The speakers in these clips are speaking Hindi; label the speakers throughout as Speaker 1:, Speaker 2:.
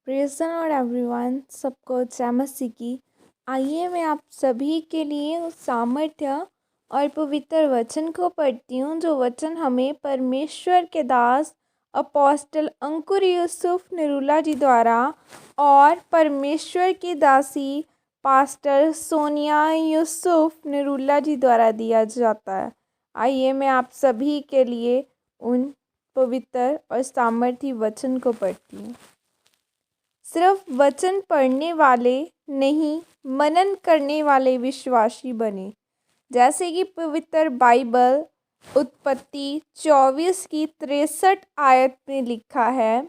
Speaker 1: प्रेज़ द लॉर्ड एवरीवन, सबको जय मसीह की। आइए मैं आप सभी के लिए उस सामर्थ्य और पवित्र वचन को पढ़ती हूँ जो वचन हमें परमेश्वर के दास अपोस्टल अंकुर यूसुफ निरूला जी द्वारा और परमेश्वर की दासी पास्टर सोनिया यूसुफ निरूला जी द्वारा दिया जाता है। आइए मैं आप सभी के लिए उन पवित्र और सामर्थ्य वचन को पढ़ती हूँ। सिर्फ वचन पढ़ने वाले नहीं, मनन करने वाले विश्वासी बने। जैसे कि पवित्र बाइबल उत्पत्ति 24 की 63 आयत में लिखा है,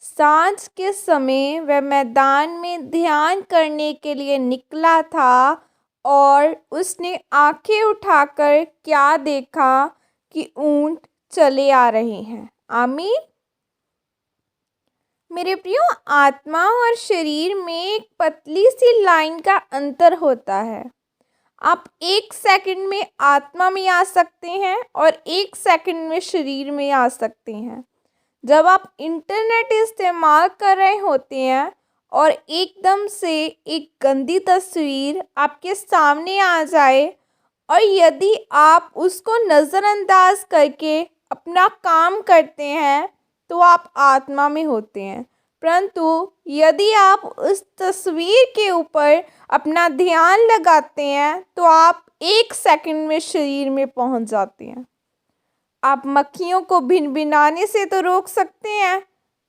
Speaker 1: सांझ के समय वह मैदान में ध्यान करने के लिए निकला था और उसने आंखें उठाकर क्या देखा कि ऊंट चले आ रहे हैं। आमीन। मेरे प्रियो, आत्मा और शरीर में एक पतली सी लाइन का अंतर होता है। आप 1 सेकंड में आत्मा में आ सकते हैं और 1 सेकंड में शरीर में आ सकते हैं। जब आप इंटरनेट इस्तेमाल कर रहे होते हैं और एकदम से एक गंदी तस्वीर आपके सामने आ जाए और यदि आप उसको नज़रअंदाज करके अपना काम करते हैं तो आप आत्मा में होते हैं। परंतु यदि आप उस तस्वीर के ऊपर अपना ध्यान लगाते हैं तो आप 1 सेकंड में शरीर में पहुंच जाते हैं। आप मक्खियों को भिनभिनाने से तो रोक सकते हैं,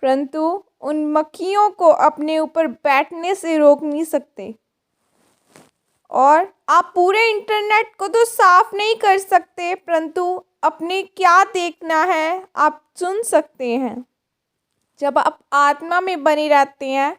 Speaker 1: परंतु उन मक्खियों को अपने ऊपर बैठने से रोक नहीं सकते। और आप पूरे इंटरनेट को तो साफ नहीं कर सकते, परंतु अपने क्या देखना है आप चुन सकते हैं। जब आप आत्मा में बने रहते हैं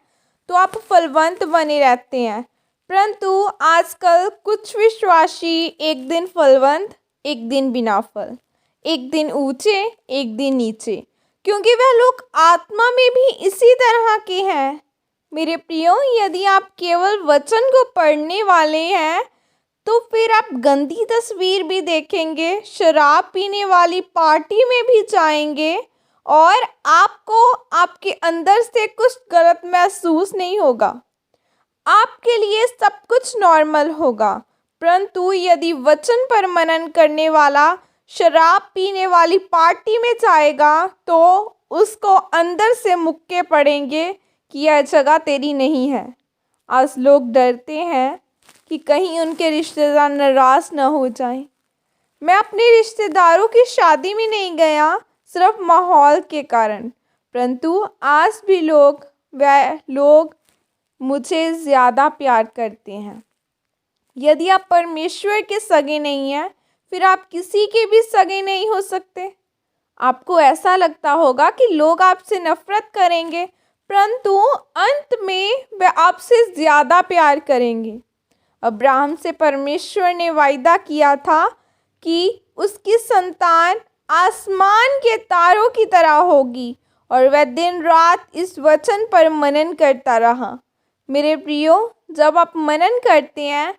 Speaker 1: तो आप फलवंत बने रहते हैं, परंतु आजकल कुछ विश्वासी एक दिन फलवंत, एक दिन बिना फल, एक दिन ऊंचे, एक दिन नीचे, क्योंकि वह लोग आत्मा में भी इसी तरह के हैं। मेरे प्रियो, यदि आप केवल वचन को पढ़ने वाले हैं तो फिर आप गंदी तस्वीर भी देखेंगे, शराब पीने वाली पार्टी में भी जाएंगे और आपको आपके अंदर से कुछ गलत महसूस नहीं होगा। आपके लिए सब कुछ नॉर्मल होगा। परंतु यदि वचन पर मनन करने वाला शराब पीने वाली पार्टी में जाएगा तो उसको अंदर से मुक्के पड़ेंगे कि यह जगह तेरी नहीं है। आज लोग डरते हैं कि कहीं उनके रिश्तेदार नाराज न हो जाएं। मैं अपने रिश्तेदारों की शादी में नहीं गया सिर्फ माहौल के कारण, परंतु आज भी वह लोग मुझे ज़्यादा प्यार करते हैं। यदि आप परमेश्वर के सगे नहीं हैं, फिर आप किसी के भी सगे नहीं हो सकते। आपको ऐसा लगता होगा कि लोग आपसे नफरत करेंगे, परंतु अंत में वे आपसे ज़्यादा प्यार करेंगे। अब्राहम से परमेश्वर ने वायदा किया था कि उसकी संतान आसमान के तारों की तरह होगी और वह दिन रात इस वचन पर मनन करता रहा। मेरे प्रियो, जब आप मनन करते हैं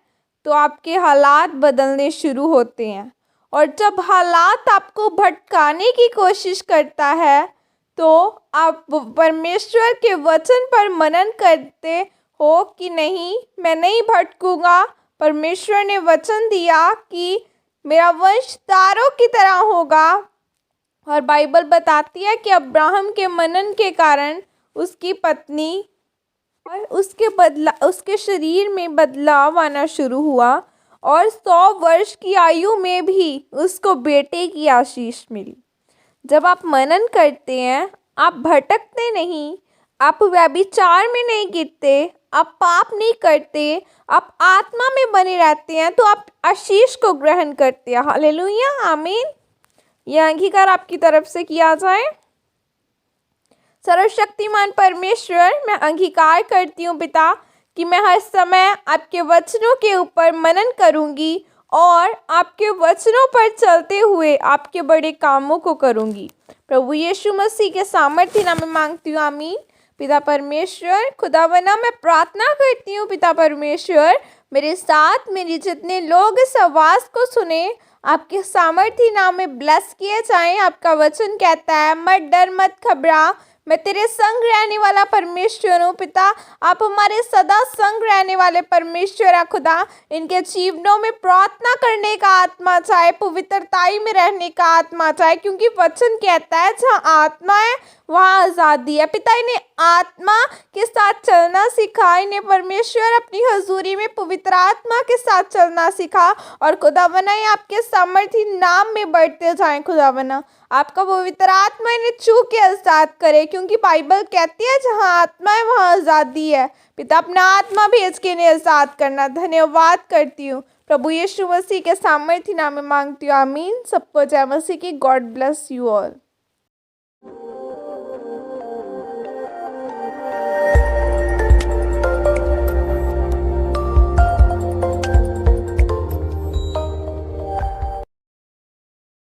Speaker 1: तो आपके हालात बदलने शुरू होते हैं, और जब हालात आपको भटकाने की कोशिश करता है तो आप परमेश्वर के वचन पर मनन करते हो कि नहीं, मैं नहीं भटकूंगा। परमेश्वर ने वचन दिया कि मेरा वंश तारों की तरह होगा, और बाइबल बताती है कि अब्राहम के मनन के कारण उसकी पत्नी और उसके शरीर में बदलाव आना शुरू हुआ और 100 वर्ष की आयु में भी उसको बेटे की आशीष मिली। जब आप मनन करते हैं आप भटकते नहीं, आप व्यभिचार में नहीं गिरते, आप पाप नहीं करते, आप आत्मा में बने रहते हैं तो आप आशीष को ग्रहण करते हैं। हालेलुया, आमीन। यह अंगीकार आपकी तरफ से किया जाए। सर्वशक्तिमान परमेश्वर, मैं अंगीकार करती हूँ पिता कि मैं हर समय आपके वचनों के ऊपर मनन करूँगी और आपके वचनों पर चलते हुए आपके बड़े कामों को करूँगी। प्रभु यीशु मसीह के सामर्थ्य नाम में मांगती हूँ, आमीन। पिता परमेश्वर, खुदावंद, मैं प्रार्थना करती हूँ पिता परमेश्वर, मेरे साथ मेरे जितने लोग इस आवाज़ को सुने आपके सामर्थ्य नाम में ब्लेस किए जाएं। आपका वचन कहता है, मत डर मत घबरा, मैं तेरे संग रहने वाला परमेश्वर हूँ पिता। आप हमारे सदा संग रहने वाले परमेश्वर है खुदा। इनके जीवनों में प्रार्थना करने का आत्मा चाहे, पवित्रताई में रहने का आत्मा चाहे, क्योंकि वचन कहता है जहाँ आत्मा है वहाँ आज़ादी है। पिता इन्हें आत्मा के साथ चलना सिखा, इन्हें परमेश्वर अपनी हजूरी में पवित्र आत्मा के साथ चलना सिखा, और खुदावना ये आपके सामर्थी नाम में बढ़ते जाएं। खुदावना आपका पवित्र आत्मा इन्हें छू के आज़ाद करे, क्योंकि बाइबल कहती है जहाँ आत्मा है वहाँ आज़ादी है। पिता अपना आत्मा भेज के इन्हें आज़ाद करना। धन्यवाद करती हूँ प्रभु यीशु मसीह के सामर्थी नाम में मांगती हूँ, आमीन। सबको जय मसीह की। God bless you all.